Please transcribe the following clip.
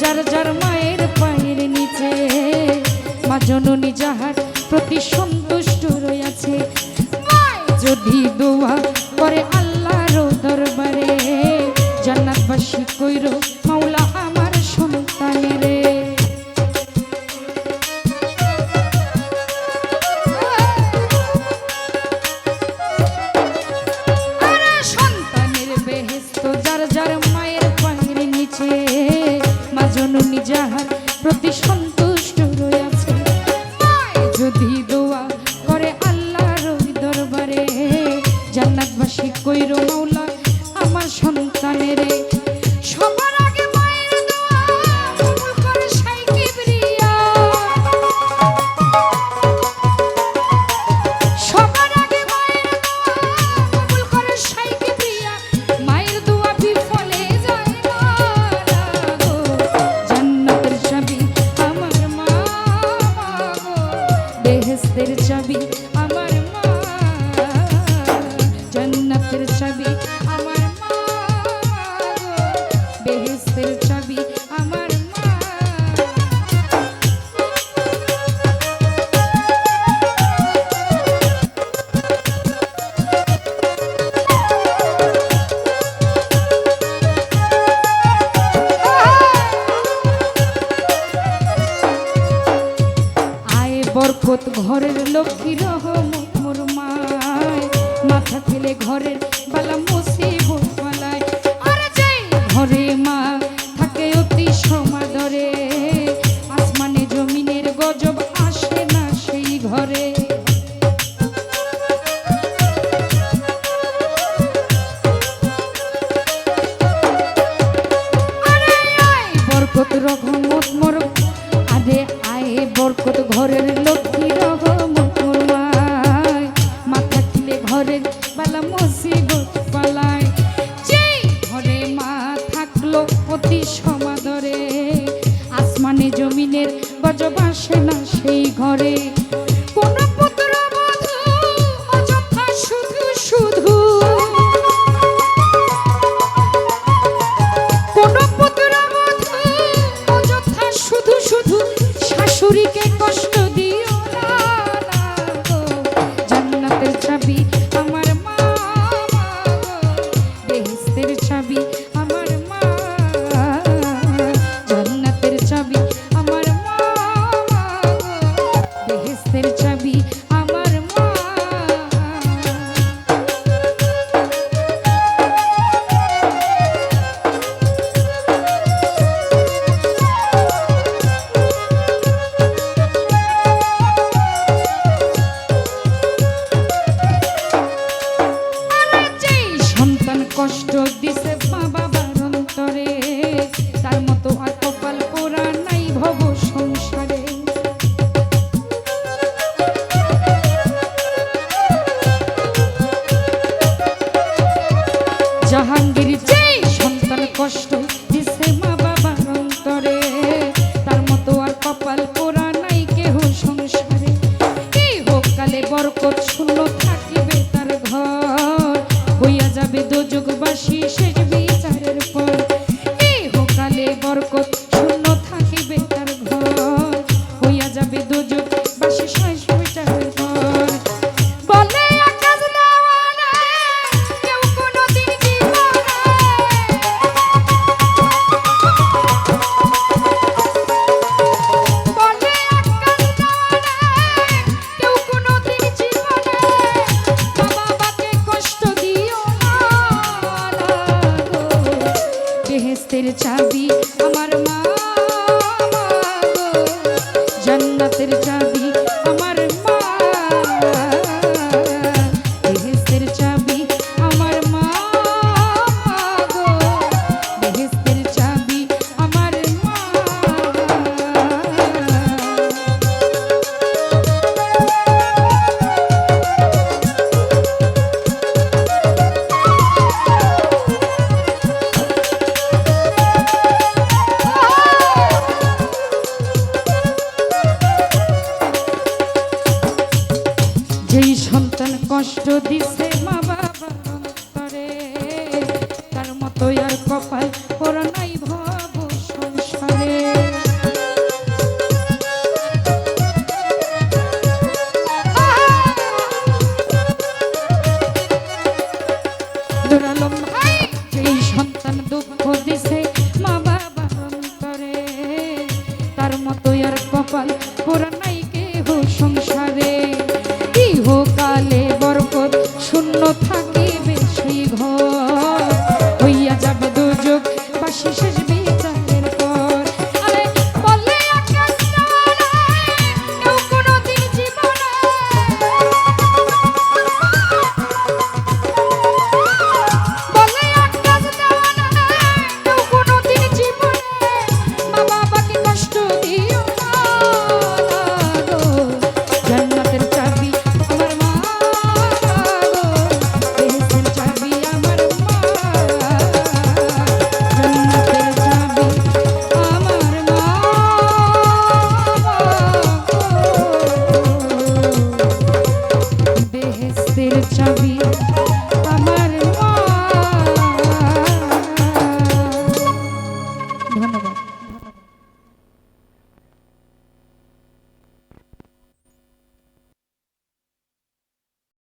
যার যার মায়ের পায়ের নিচে, মা জননী যাহার প্রতি সন্তুষ্ট রয়েছে। যদি দোয়া করে আল্লাহর দরবারে, জান্নাতবাসী কইরো মাওলা আমার সন্তানেরে। সন্তানের বেহেশত যার যার মায়ের পায়ের নিচে, মা জননী যাহার প্রতি সন্তুষ্ট রয়েছে। যদি দোয়া করে আল্লাহর দরবারে, জান্নাতবাসী কইরো মাওলা আমার সন্তানেরে। সবার আগে মায়ের দোয়া কবুল করে শাই কিবরিয়া, সবার আগে মায়ের দোয়া কবুল করে শাই কিবরিয়া। মায়ের দোয়া বিফলে যায় না গো, জান্নাতের চাবি আমার মা গো, বেহেশতের চাবি আমার মা, জান্নাতের চাবি আমার মা গো, বেহেশতের চাবি আমার মা। আয় বরকত ঘরের লক্ষ্মী রহমত মোর মায়, মাথা ফেলে ঘরের বালা মুসিবত পালায়। আর যেই ঘরে মা থাকে অতি সমাদরে, আসমানে জমিনের গজব আসে না সেই ঘরে। আরে আয় বরকত রহমত মোর, আরে আয় বরকত ঘরের লক্ষ্মী রহমত মোর মায়, মাথা খুলে ঘরের বালা মুসিবত পালায়। যেই ঘরে মা থাকলো অতি সমাদরে, আসমানে জমিনের গজব আসে না সেই ঘরে। কোন পুত্র বধূ অযথা শুধু শুধু, কোন পুত্র বধূ অযথা শুধু শুধু শাশুড়িকে কষ্ট দিও না গো, জান্নাতের চাবি আমার মা গো, বেহেশতের চাবি আমার মা, জান্নাতের চাবি আমার মা গো, বেহেশতের চাবি আমার মা। সন্তান কষ্ট দিছে মা বাবার অন্তরে, তার মতো আর কপাল পোড়া নাই ভব সংসারে। জাহাঙ্গীর যেই সন্তান কষ্ট দিছে মা বাবার অন্তরে, তার মতো আর কপাল পোড়া নাই কেহ সংসারে। এই হোক কালে বরকত শূন্য থাকিবে তার ঘর, হইয়া যাবে দোজকবাসী শেষ বিচারের পর। এই হোকালে বরকত শূন্য থাকিবে তার ঘর, হইয়া যাবে দোজকবাসী শেষ বিচারের পর। বলে আকাশ দেওয়ালে কেউ কোনদিন জীবনে, বলে আকাশ দেওয়ালে কেউ কোনদিন জীবনে, মা বাবাকে কষ্ট দিও না গো, বেহেশতের চাবি আমার মা গো, জান্নাতের চাবি আমার মা, বেহেশতের চাবি আমার মা গো, বেহেশতের চাবি আমার মা। যেই সন্তান কষ্ট দিছে মা বাবার অন্তরে, তার মতো আর কপাল পোড়া নাই ভব সংসারে। পোড়া নাই কেহ সংসারে ইহকালে বরকত শূন্য থাকিবে সেই ঘর হইয়া যাবে দুর্যোগ বাসি শেষ বিচারের পর আরে বলে আকাশ তারা কেউ কোনোদিন জীবনে বলে আকাশ তারা কেউ কোনোদিন জীবনে মা বাবাকে কষ্ট দিও না গো জান্নাতের চাবি আমার মা গো বেহেশতের চাবি আমার মা জান্নাতের চাবি আমার মা বেহেশতের চাবি আমার